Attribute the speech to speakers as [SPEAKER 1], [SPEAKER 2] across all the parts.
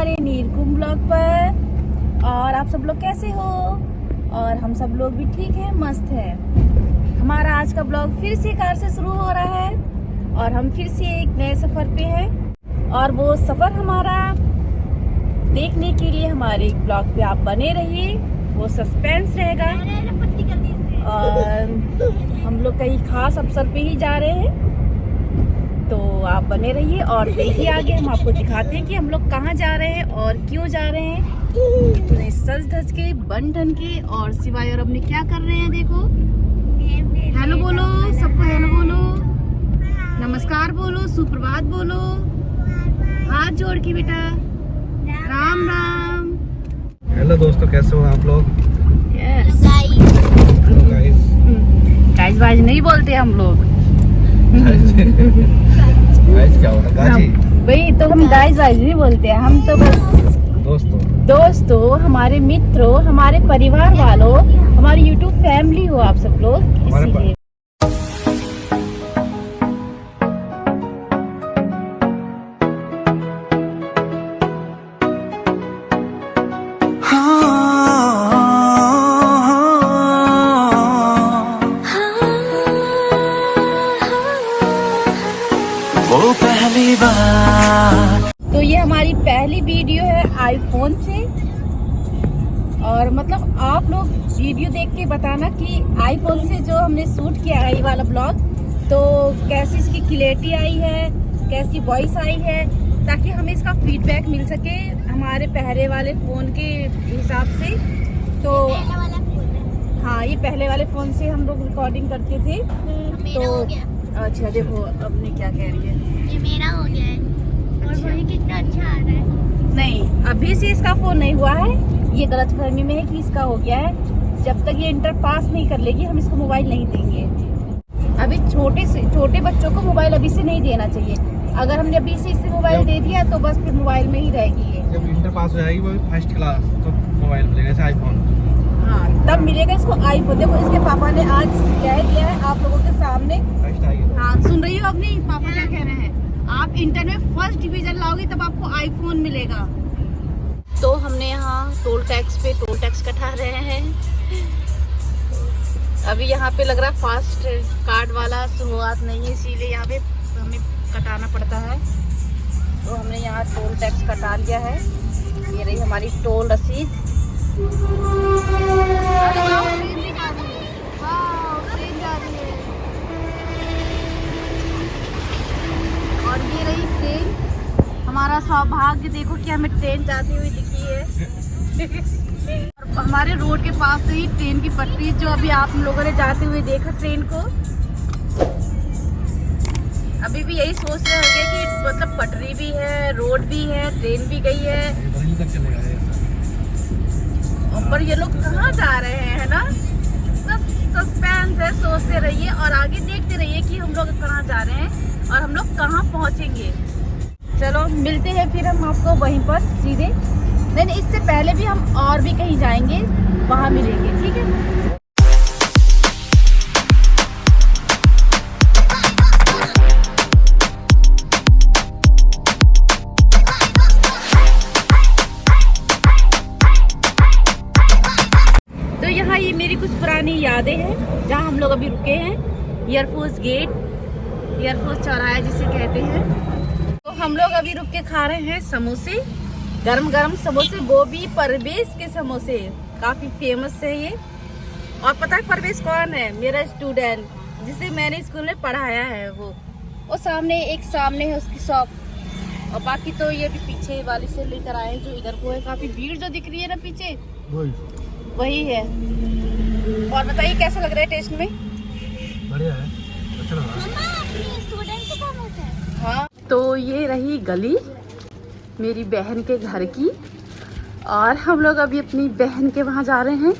[SPEAKER 1] हमारे नीरकुम ब्लॉग पर। और आप सब लोग कैसे हो? और हम सब लोग भी ठीक हैं, मस्त है। हमारा आज का ब्लॉग फिर से कार से शुरू हो रहा है और हम फिर से एक नए सफ़र पे हैं। और वो सफ़र हमारा देखने के लिए हमारे ब्लॉग पे आप बने रहिए, वो सस्पेंस रहेगा। और हम लोग कहीं खास अवसर पे ही जा रहे हैं, तो आप बने रहिए और देखिए आगे हम आपको दिखाते हैं कि हम लोग कहाँ जा रहे हैं और क्यों जा रहे हैं। इतने सज धज के, बन ठन के, और सिवाय और अपने क्या कर रहे हैं देखो। हेलो बोलो सबको, हेलो बोलो, नमस्कार बोलो, सुप्रभात बोलो, हाथ जोड़ के बेटा, राम राम।
[SPEAKER 2] हेलो दोस्तों, कैसे हो आप लोग?
[SPEAKER 1] गाइस वाइज नहीं बोलते हम लोग।
[SPEAKER 2] गाइस क्या होता गाजी?
[SPEAKER 1] वही तो, हम गाइस वाइज नहीं बोलते हैं, हम तो बस दोस्तों, हमारे मित्रों, हमारे परिवार वालों, हमारी YouTube फैमिली हो आप सब लोग, इसीलिए।
[SPEAKER 3] वो पहली बार।
[SPEAKER 1] तो ये हमारी पहली वीडियो है आईफोन से। और मतलब आप लोग वीडियो देख के बताना कि आईफोन से जो हमने शूट किया है ये वाला ब्लॉग, तो कैसी इसकी क्लैरिटी आई है, कैसी वॉइस आई है, ताकि हमें इसका फीडबैक मिल सके हमारे पहले वाले फ़ोन के हिसाब से। तो हाँ, ये पहले वाले फ़ोन से हम लोग रिकॉर्डिंग करते थे। तो अच्छा देखो अपने क्या कह रही है,
[SPEAKER 4] ये मेरा हो गया है। और वही कितना अच्छा आ रहा है।
[SPEAKER 1] नहीं, अभी से इसका फोन नहीं हुआ है, ये गलतफहमी में है कि इसका हो गया है। जब तक ये इंटर पास नहीं कर लेगी हम इसको मोबाइल नहीं देंगे। अभी छोटे बच्चों को मोबाइल अभी से नहीं देना चाहिए। अगर हमने अभी से इससे मोबाइल दे दिया तो बस फिर मोबाइल में ही रहेगी ये।
[SPEAKER 2] जब इंटर पास हो जाएगी वो फर्स्ट क्लास, तो मोबाइल मिलेगा, जैसे आईफोन।
[SPEAKER 1] हाँ, तब मिलेगा इसको आईफोन। देखो इसके पापा ने आज कह दिया है आप लोगों के सामने। हाँ, सुन रही हो अपनी पापा क्या कह रहे हैं? आप इंटर में फर्स्ट डिवीजन लाओगे तब आपको आईफोन मिलेगा। तो हमने यहाँ टोल टैक्स पे टोल टैक्स कटा रहे हैं। अभी यहाँ पे लग रहा है फास्ट कार्ड वाला शुरुआत नहीं है, इसीलिए यहाँ पे हमें कटाना पड़ता है। तो हमने यहाँ टोल टैक्स कटा लिया है। ये रही हमारी टोल रसीद। और ये रही ट्रेन। हमारा सौभाग्य देखो कि हमें ट्रेन जाती हुई दिखी है। और हमारे रोड के पास से ही ट्रेन की पटरी, जो अभी आप लोगों ने जाते हुए देखा ट्रेन को। अभी भी यही सोच रहे होंगे कि मतलब पटरी भी है, रोड भी है, ट्रेन भी गई है, पर ये लोग कहाँ जा रहे हैं, है ना? सस्पेंस है, सोचते रहिए और आगे देखते रहिए कि हम लोग कहाँ जा रहे हैं और हम लोग कहाँ पहुँचेंगे। चलो मिलते हैं फिर हम आपको वहीं पर सीधे। नहीं, इससे पहले भी हम और भी कहीं जाएंगे, वहाँ मिलेंगे, ठीक है? तो यहाँ ये मेरी कुछ पुरानी यादें हैं, जहाँ हम लोग अभी रुके हैं। एयरफोर्स गेट, एयरफोर्स चौराहा जिसे कहते हैं। तो हम लोग अभी रुक के खा रहे हैं समोसे, गरम गरम समोसे। वो भी परवेश के समोसे, काफी फेमस है ये। और पता है परवेश कौन है? मेरा स्टूडेंट, जिसे मैंने स्कूल में पढ़ाया है। वो सामने है उसकी शॉप। और बाकी तो ये भी पीछे वाली से लेकर आए हैं, जो इधर को है। काफी भीड़ जो दिख रही है ना पीछे, वही है। और बताइए कैसा लग रहा है टेस्ट में?
[SPEAKER 2] बढ़िया है, अच्छा लग रहा है।
[SPEAKER 1] हाँ, तो ये रही गली मेरी बहन के घर की। और हम लोग अभी अपनी बहन के वहाँ जा रहे हैं।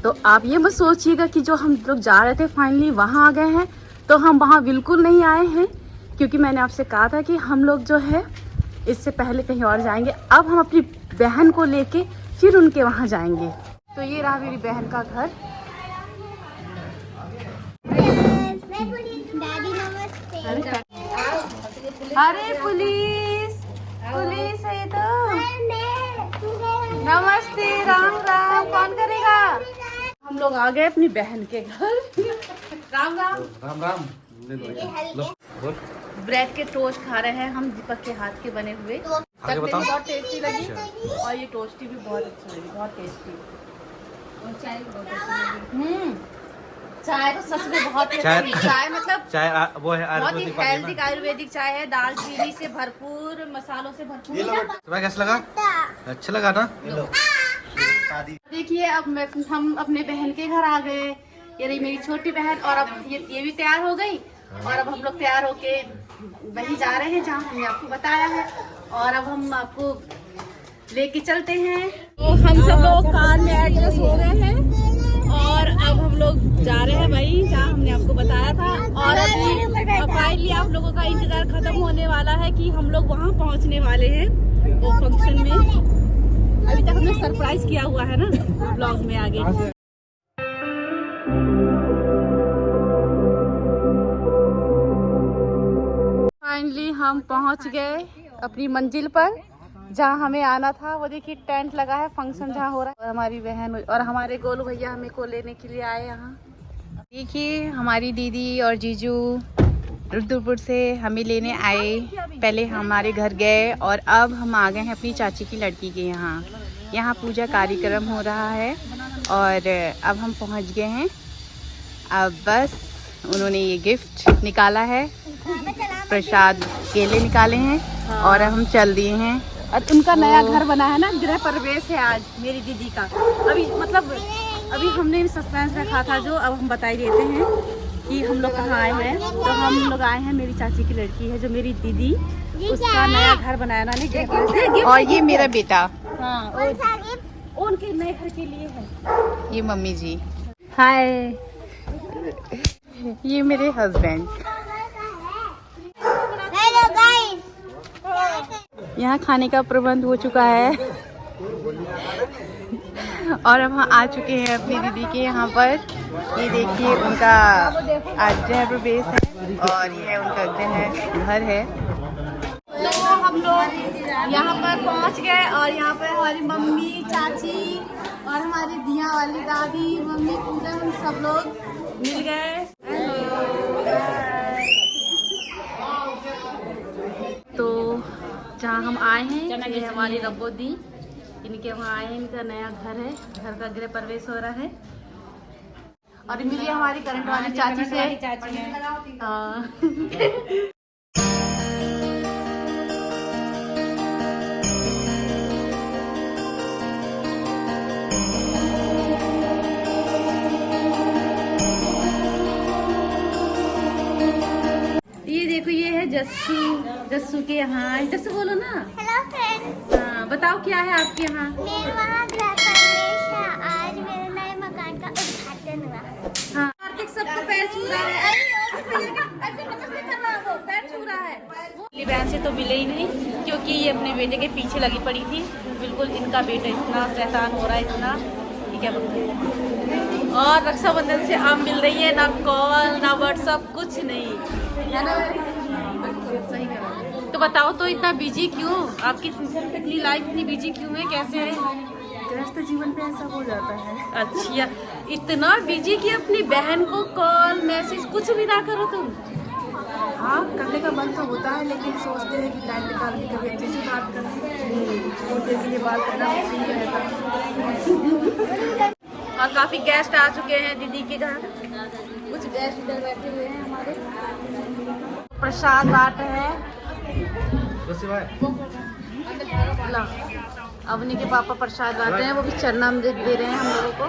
[SPEAKER 1] तो आप ये मत सोचिएगा कि जो हम लोग जा रहे थे फाइनली वहाँ आ गए हैं। तो हम वहाँ बिल्कुल नहीं आए हैं, क्योंकि मैंने आपसे कहा था कि हम लोग जो है इससे पहले कहीं और जाएंगे। अब हम अपनी बहन को लेके फिर उनके वहाँ जाएंगे। तो ये रहा मेरी बहन का घर।
[SPEAKER 4] डैडी नमस्ते।
[SPEAKER 1] अरे पुलिस, पुलिस है ये तो। नमस्ते, राम राम। कौन करेगा? हम लोग आ गए अपनी बहन के घर। राम राम।
[SPEAKER 2] राम राम। लो बोल।
[SPEAKER 1] ब्रेड के टोस्ट खा रहे हैं हम, दीपक के हाथ के बने हुए।
[SPEAKER 2] आगे बताओ।
[SPEAKER 1] बहुत टेस्टी लगी और ये टोस्टी भी बहुत अच्छी लगी, बहुत टेस्टी। और चाय भी बहुत अच्छी लगी। चाय तो सच में बहुत ही अच्छी। चाय मतलब
[SPEAKER 2] चाय वो है
[SPEAKER 1] बहुत ही
[SPEAKER 2] आयुर्वेदिक वाली
[SPEAKER 1] हेल्दी आयुर्वेदिक चाय है, दाल चीनी से भरपूर, मसालों से भरपूर।
[SPEAKER 2] तुम्हें कैसा लगा? अच्छा लगा ना?
[SPEAKER 1] देखिए अब हम अपने बहन के घर आ गए। ये रही मेरी छोटी बहन और अब ये भी तैयार हो गई और अब हम लोग तैयार होके वहीं जा रहे हैं जहाँ हमने आपको बताया है और अब हम आपको लेके चलते हैं। तो हम सब लोग कार में एडजस्ट हो गए हैं और अब हम लोग जा रहे हैं वहीं जहाँ हमने आपको बताया था और अभी फाइनली आप लोगों का इंतजार खत्म होने वाला है कि हम लोग वहाँ पहुँचने वाले हैं वो फंक्शन में। अभी तक हमने सरप्राइज किया हुआ है ना ब्लॉग में आगे। फाइनली हम पहुंच गए अपनी मंजिल पर जहां हमें आना था। वो देखिए टेंट लगा है, फंक्शन जहां हो रहा है और हमारी बहन और हमारे गोलू भैया हमें को लेने के लिए आए यहाँ। देखिए हमारी दीदी और जीजू रुद्रपुर से हमें लेने आए। पहले हमारे घर गए और अब हम आ गए हैं अपनी चाची की लड़की के यहाँ। यहाँ पूजा कार्यक्रम हो रहा है और अब हम पहुँच गए हैं। अब बस उन्होंने ये गिफ्ट निकाला है, प्रसाद केले निकाले हैं और अब हम चल दिए हैं। और उनका नया घर बना है ना, गृह प्रवेश है आज मेरी दीदी का। अभी मतलब अभी हमने सस्पेंस रखा था जो अब हम बता ही देते हैं कि हम लोग कहाँ आए हैं। तो हम लोग आए हैं, मेरी चाची की लड़की है जो मेरी दीदी, उसका नया घर बनाया ना गृह। और ये मेरा बेटा, हाँ उनके नए घर के लिए है। ये मम्मी जी, हाय। ये मेरे हस्बैंड।
[SPEAKER 4] Hello guys.
[SPEAKER 1] यहाँ खाने का प्रबंध हो चुका है और अब हम आ चुके हैं अपनी दीदी के यहाँ पर। ये देखिए उनका आज गृह प्रवेश है और ये उनका घर है। तो हम लोग यहाँ पर पहुँच गए और यहाँ पर हमारी मम्मी, चाची और हमारी दिया वाली दादी, मम्मी, पूजा, हम सब लोग मिल गए। तो जहाँ हम आए हैं ये हमारी रब्बो दी, इनके वहाँ आए हैं। इनका नया घर है, घर का गृह प्रवेश हो रहा है। और मिली हमारी करंट वाली चाची से। हाँ। ये देखो ये है जस्सू, जस्सू के यहाँ। जस्सू बोलो ना।
[SPEAKER 4] Hello friends.
[SPEAKER 1] हाँ बताओ क्या है आपके यहाँ?
[SPEAKER 4] मेरे वहाँ गृह प्रवेश है, आज मेरे नए मकान का उद्घाटन हुआ।
[SPEAKER 1] हाँ कार्तिक सबको पैर छू रहा है। पैर छू रहा है। मेरी बहन से तो मिले ही नहीं क्योंकि ये अपने बेटे के पीछे लगी पड़ी थी। बिल्कुल इनका बेटा इतना शैतान हो रहा है, इतना क्या बोलते हैं। और रक्षाबंधन से आप मिल रही है, ना कॉल ना व्हाट्सअप, कुछ नहीं है ना। सही कहा। तो बताओ तो इतना बिजी क्यों? आपकी इतनी लाइफ इतनी बिजी क्यों है? कैसे है? गृहस्थ जीवन पे ऐसा हो जाता है। अच्छा, इतना बिजी कि अपनी बहन को कॉल मैसेज कुछ भी ना करो तुम?
[SPEAKER 5] हाँ करने का मन तो होता है लेकिन सोचते हैं कि टाइम निकाल के कभी अच्छे से बात करें। थोड़ी देर के लिए बात करना सही रहता है।
[SPEAKER 1] और काफी गेस्ट आ चुके हैं दीदी के घर। कुछ गेस्ट इधर बैठे हुए हैं हमारे। प्रसाद बांट है। ला, अवनी के पापा प्रसाद बांट रहे हैं, वो भी चरनामृत दे रहे हैं हम लोगों को।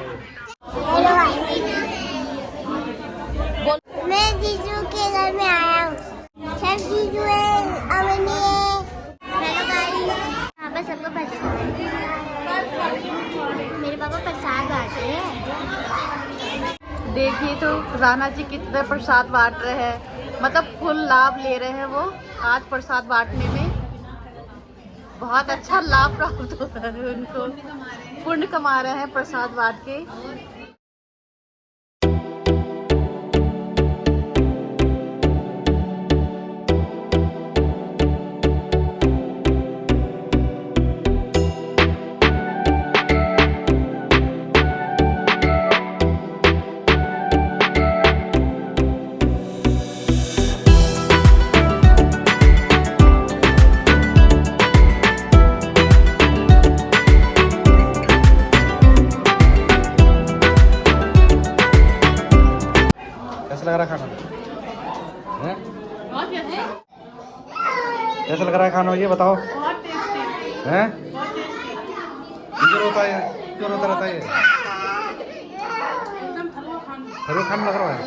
[SPEAKER 4] मैं जीजू के घर में आया हूँ। सब जीजू है, अवनी है। Hello guys. यहाँ पर सबको प्रसाद, मेरे पापा प्रसाद बांट रहे हैं।
[SPEAKER 1] देखिए तो राना जी कितने प्रसाद बांट रहे हैं, मतलब फुल लाभ ले रहे हैं वो आज प्रसाद बांटने में। बहुत अच्छा लाभ प्राप्त हो रहा है उनको, पुण्य कमा रहे हैं प्रसाद बांट के।
[SPEAKER 2] लग रहा है खाना ये बताओ
[SPEAKER 5] बहुत टेस्टी,
[SPEAKER 2] हैं?
[SPEAKER 5] बहुत टेस्टी,
[SPEAKER 2] क्यों होता है, क्यों होता रहता है ये?
[SPEAKER 5] एकदम हलवा खाना।
[SPEAKER 2] फरूक खान लग रहा है।